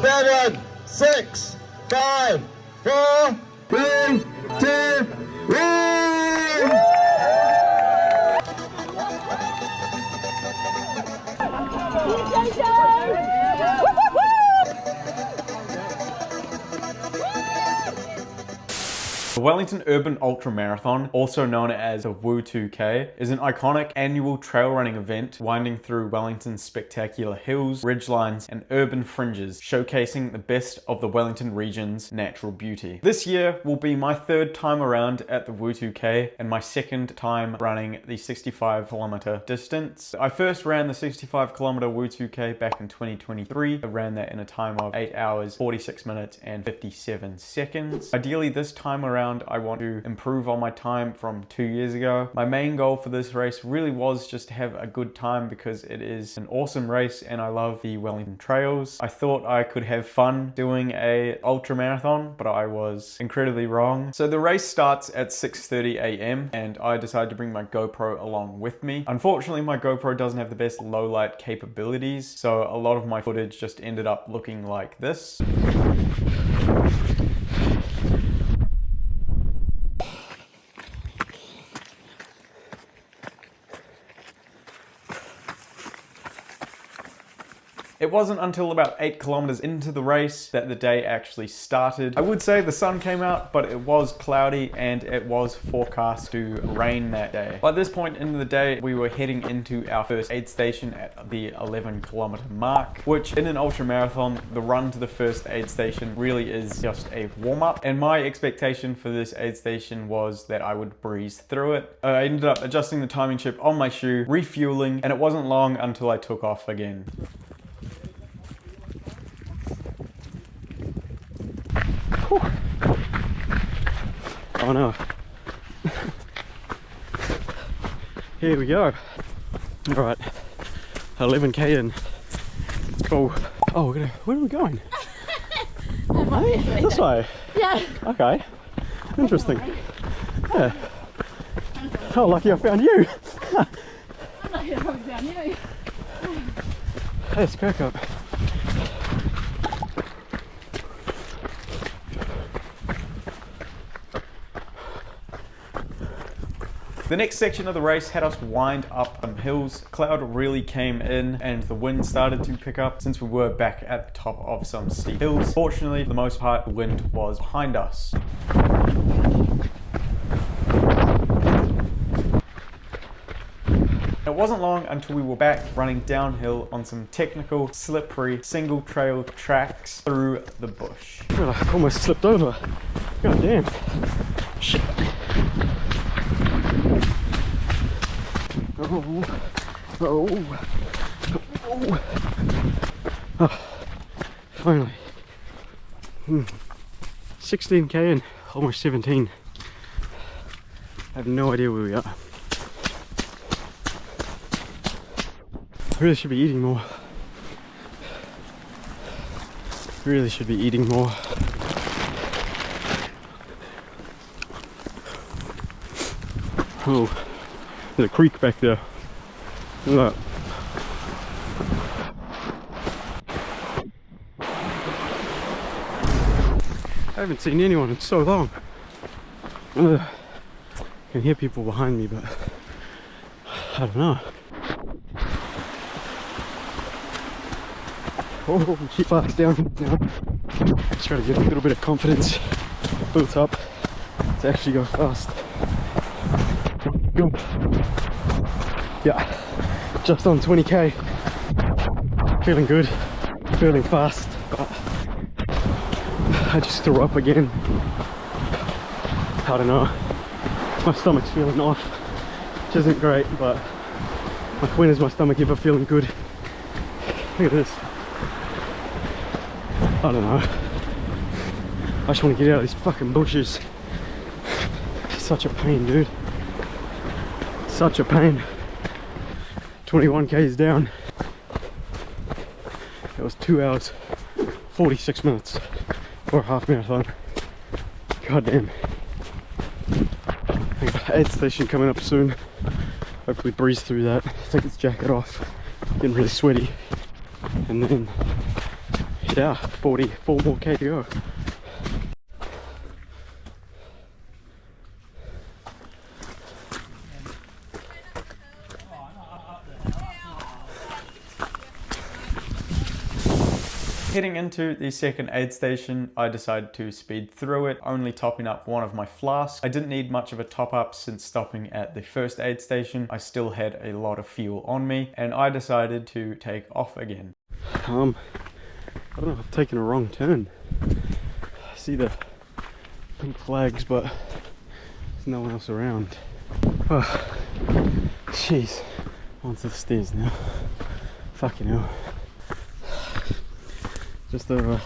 7, 6, 5, 4, 3, 2, 1. The Wellington Urban Ultramarathon, also known as the WUU2K, is an iconic annual trail running event winding through Wellington's spectacular hills, ridgelines, and urban fringes, showcasing the best of the Wellington region's natural beauty. This year will be my third time around at the WUU2K and my second time running the 65-kilometer distance. I first ran the 65-kilometer WUU2K back in 2023. I ran that in a time of 8 hours, 46 minutes, and 57 seconds. Ideally, this time around, I want to improve on my time from 2 years ago. My main goal for this race really was just to have a good time because it is an awesome race and I love the Wellington trails. I thought I could have fun doing a ultra marathon, but I was incredibly wrong. So the race starts at 6:30 a.m. and I decided to bring my GoPro along with me. Unfortunately, my GoPro doesn't have the best low light capabilities, so a lot of my footage just ended up looking like this. It wasn't until about 8 kilometers into the race that the day actually started. I would say the sun came out, but it was cloudy and it was forecast to rain that day. By this point in the day, we were heading into our first aid station at the 11-kilometer mark, which in an ultra marathon, the run to the first aid station really is just a warm-up. And my expectation for this aid station was that I would breeze through it. I ended up adjusting the timing chip on my shoe, refueling, and it wasn't long until I took off again. Oh no. Here we go. Alright, 11k in. Let's go. Oh, where are we going? Hey, this way? Yeah. Okay. Interesting. Yeah. Oh, lucky I found you. I'm lucky I found you. Let's crack up. The next section of the race had us wind up some hills. Cloud really came in and the wind started to pick up since we were back at the top of some steep hills. Fortunately, for the most part, the wind was behind us. It wasn't long until we were back running downhill on some technical, slippery, single trail tracks through the bush. I almost slipped over. God damn. Shit. Oh, finally. 16k in, almost 17. I have no idea where we are. I really should be eating more. Really should be eating more. Oh, there's a creek back there. Look. I haven't seen anyone in so long. I can hear people behind me, but I don't know. Oh, keep fast down. Let's try to get a little bit of confidence built up to actually go fast. Go. Yeah, just on 20k. Feeling good, feeling fast, but I just threw up again. I don't know. My stomach's feeling off, which isn't great, but like, when is my stomach ever feeling good? Look at this. I don't know. I just want to get out of these fucking bushes. Such a pain, dude. Such a pain. 21k's down. It was 2 hours, 46 minutes for a half marathon. God damn. Aid station coming up soon. Hopefully breeze through that. Take its jacket off. Getting really sweaty. And then Yeah, 44 more K to go. Heading into the second aid station, I decided to speed through it, only topping up one of my flasks. I didn't need much of a top up since stopping at the first aid station. I still had a lot of fuel on me, and I decided to take off again. I don't know, I've taken a wrong turn. I see the pink flags, but there's no one else around. Oh, jeez. Onto the stairs now. Fucking hell. Just over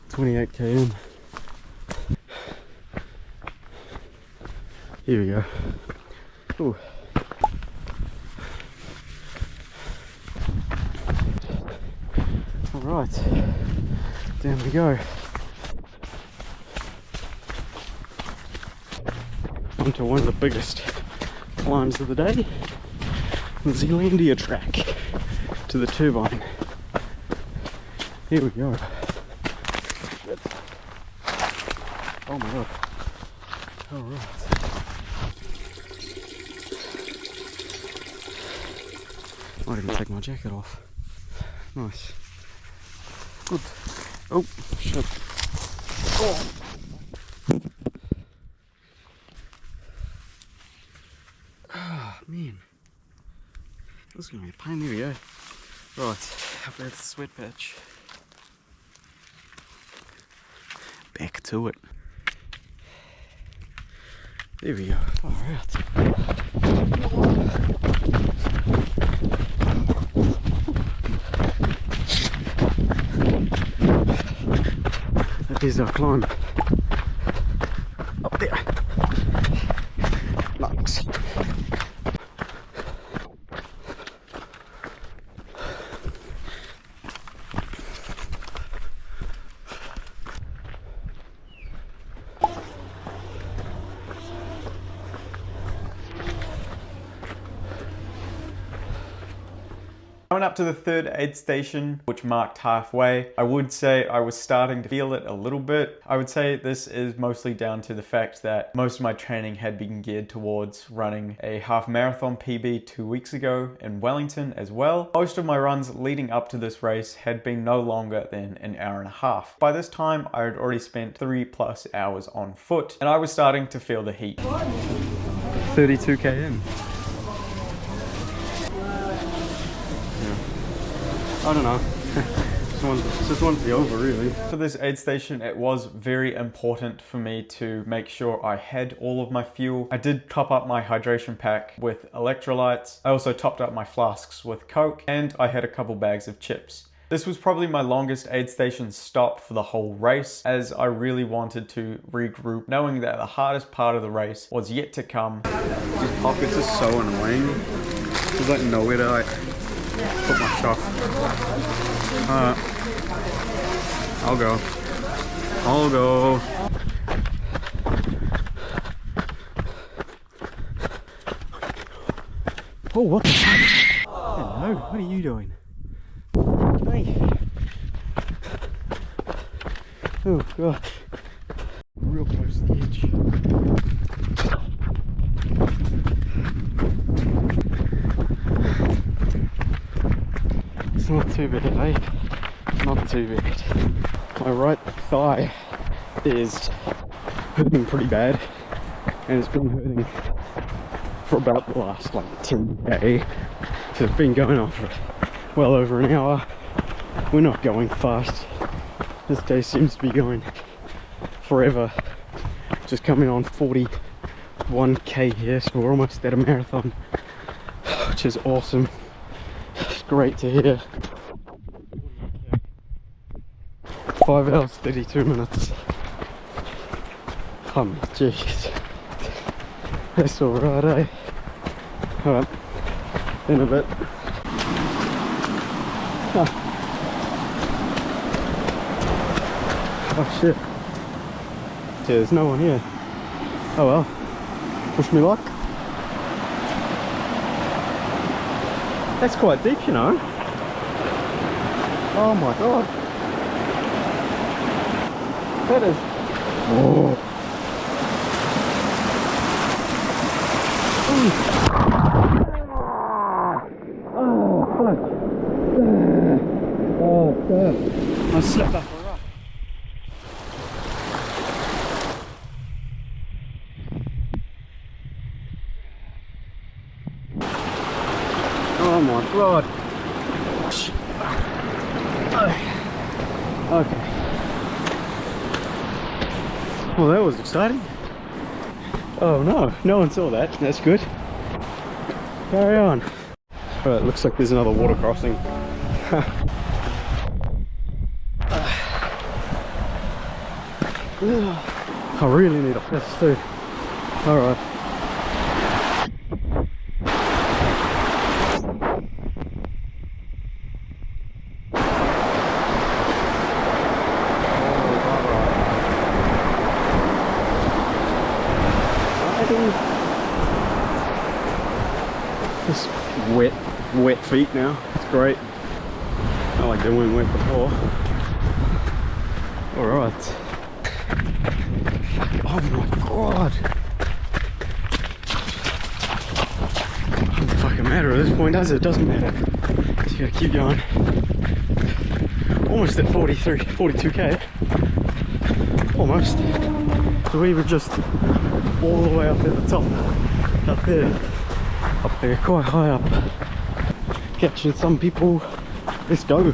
28 km. Here we go. Ooh. All right, down we go. Onto one of the biggest climbs of the day, the Zealandia track to the turbine. Here we go. Shit. Oh my god. Alright. Might even take my jacket off. Nice. Good. Oh, shit. Oh. Ah, man. This is going to be a pain. There we go. Right, up there's the sweat patch. Back to it. There we go. Alright. That is our climb. Up there. Nice. Coming up to the third aid station, which marked halfway, I would say I was starting to feel it a little bit. I would say this is mostly down to the fact that most of my training had been geared towards running a half marathon PB 2 weeks ago in Wellington as well. Most of my runs leading up to this race had been no longer than an hour and a half. By this time, I had already spent 3+ hours on foot, and I was starting to feel the heat. 32 km. I don't know. just want to be over, really. For this aid station, it was very important for me to make sure I had all of my fuel. I did top up my hydration pack with electrolytes. I also topped up my flasks with Coke, and I had a couple bags of chips. This was probably my longest aid station stop for the whole race, as I really wanted to regroup, knowing that the hardest part of the race was yet to come. These pockets are so annoying. There's like nowhere to like put my stuff. I'll go. Oh, what the fuck? Hello, what are you doing? Hey. Oh god. Real close to the edge. It's not too bad, eh? Not too bad. My right thigh is hurting pretty bad, and it's been hurting for about the last like 10k. So it's been going on for well over an hour. We're not going fast. This day seems to be going forever. Just coming on 41k here, so we're almost at a marathon, which is awesome. It's great to hear. 5 hours 32 minutes. Jeez. That's alright, eh? Alright, in a bit. Oh shit. Yeah, there's no one here. Oh well. Wish me luck. That's quite deep, you know. Oh my god. That is. Oh. Oh, fuck. Oh, God. I slipped up a rock. Oh my God. Okay. Well, that was exciting. Oh no, no one saw that. That's good. Carry on. Alright, looks like there's another water crossing. I really need a piss too. Alright. Just wet feet now. It's great. Not like they weren't wet before. Alright. Oh my God. Doesn't fucking matter at this point, does it? It doesn't matter. Just gotta keep going. Almost at 42k. Almost. So we were just all the way up at the top. Up there. Up there, quite high up. Catching some people. Let's go.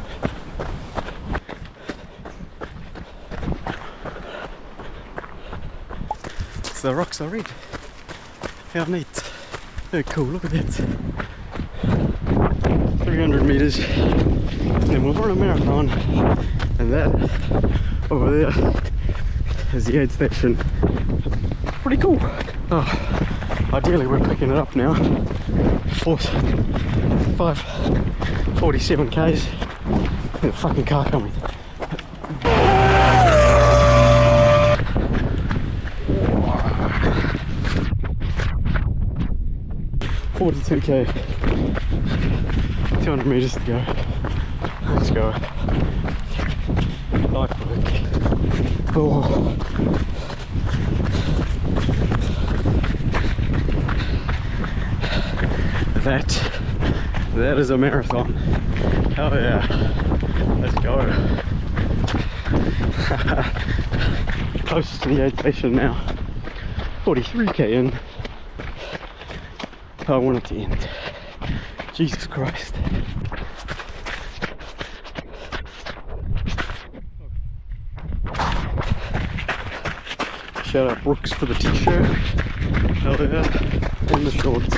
So the rocks are red. How neat. Very cool, look at that. 300 meters. And then we'll run a marathon. And that over there is the aid station. Pretty cool. Oh, ideally we're picking it up now. 47 k's. And a fucking car coming. 42k. 200 meters to go. Let's go. Life work. Oh. That is a marathon. Hell yeah. Let's go. Close to the aid station now. 43k in. I want it to end. Jesus Christ. Shout out Brooks for the t-shirt. Hell yeah. And the shorts.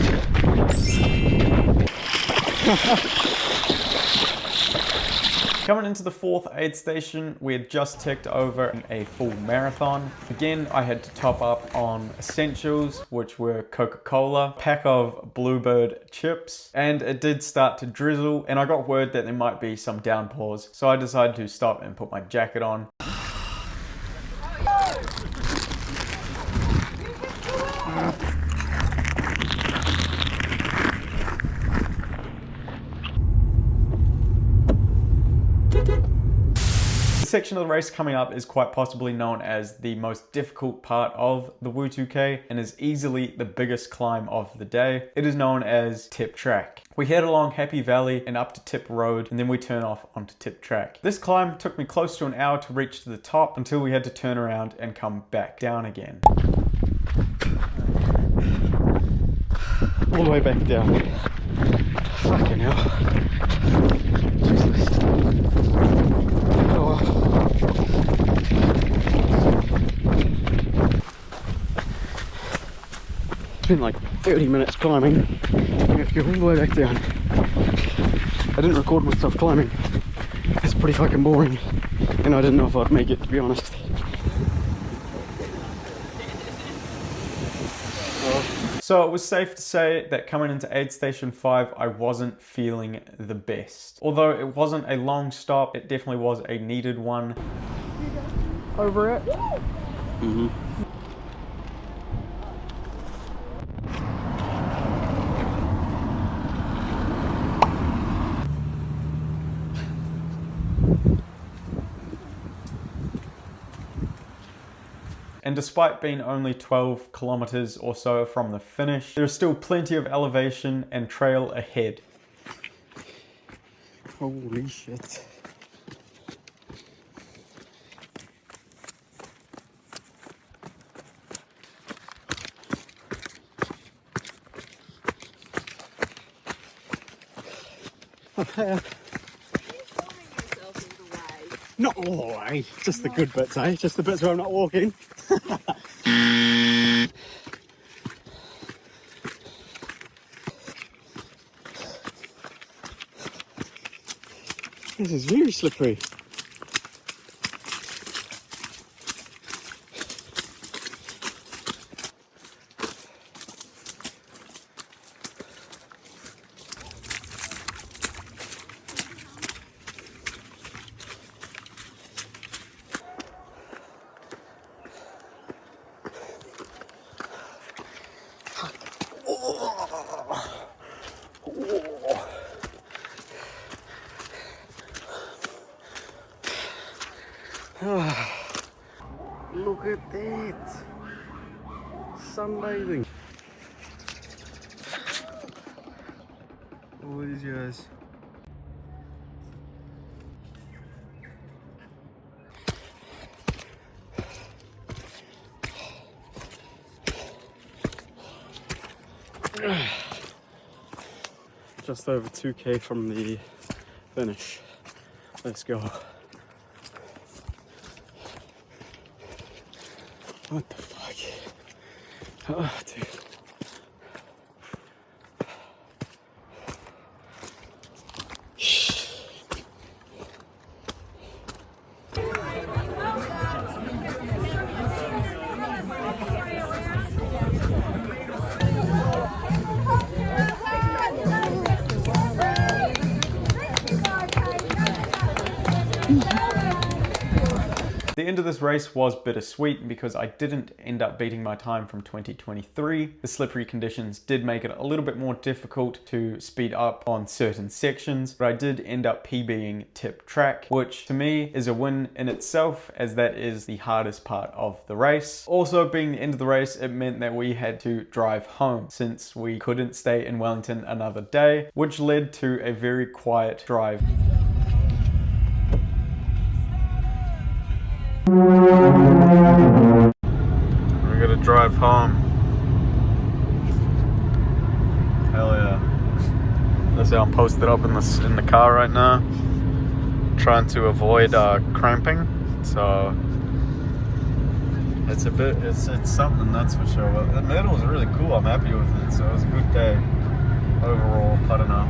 Coming into the fourth aid station, we had just ticked over a full marathon. Again, I had to top up on essentials, which were Coca-Cola, a pack of Bluebird chips, and it did start to drizzle, and I got word that there might be some downpours, so I decided to stop and put my jacket on. The section of the race coming up is quite possibly known as the most difficult part of the WUU2K and is easily the biggest climb of the day. It is known as Tip Track. We head along Happy Valley and up to Tip Road, and then we turn off onto Tip Track. This climb took me close to an hour to reach to the top until we had to turn around and come back down again. All the way back down. Fucking hell. Jesus. Oh. It's been like 30 minutes climbing. I have to go all the way back down. I didn't record myself climbing. It's pretty fucking boring. And I didn't know if I'd make it, to be honest. So it was safe to say that coming into aid station 5, I wasn't feeling the best. Although it wasn't a long stop, it definitely was a needed one. Over it. Mm-hmm. And despite being only 12 kilometers or so from the finish, there's still plenty of elevation and trail ahead. Holy shit. Not all the way, just the good bits, eh? Just the bits where I'm not walking. This is very slippery. Look at that! Sunbathing. All these guys. Just over 2K from the finish. Let's go. What the fuck? Oh, dude. The end of this race was bittersweet because I didn't end up beating my time from 2023. The slippery conditions did make it a little bit more difficult to speed up on certain sections, but I did end up PBing tip track, which to me is a win in itself, as that is the hardest part of the race. Also, being the end of the race, it meant that we had to drive home since we couldn't stay in Wellington another day, which led to a very quiet drive. We gotta drive home. Hell yeah. That's how I'm posted up in the car right now. Trying to avoid cramping. So it's something, that's for sure. But the medal was really cool. I'm happy with it. So it was a good day overall. I don't know.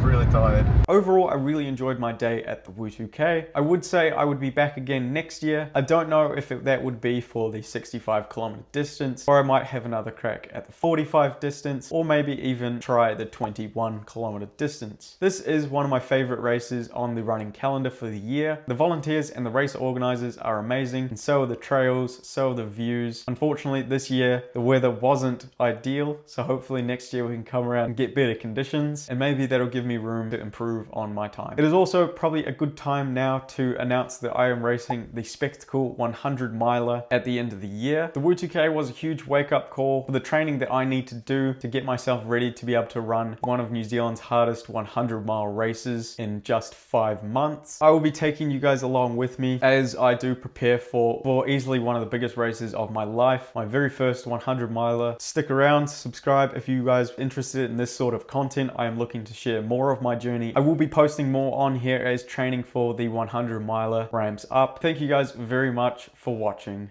Really tired. Overall, I really enjoyed my day at the WUU2K. I would say I would be back again next year. I don't know if that would be for the 65-kilometer distance, or I might have another crack at the 45 distance, or maybe even try the 21-kilometer distance. This is one of my favorite races on the running calendar for the year. The volunteers and the race organizers are amazing, and so are the trails, so are the views. Unfortunately, this year, the weather wasn't ideal, so hopefully next year we can come around and get better conditions, and maybe that'll give me room to improve on my time. It is also probably a good time now to announce that I am racing the Spectacle 100 miler at the end of the year. The WUU2K was a huge wake-up call for the training that I need to do to get myself ready to be able to run one of New Zealand's hardest 100-mile races in just 5 months. I will be taking you guys along with me as I do prepare for easily one of the biggest races of my life, my very first 100 miler. Stick around, subscribe if you guys are interested in this sort of content. I am looking to share more of my journey. I will be posting more on here as training for the 100 miler ramps up. Thank you guys very much for watching.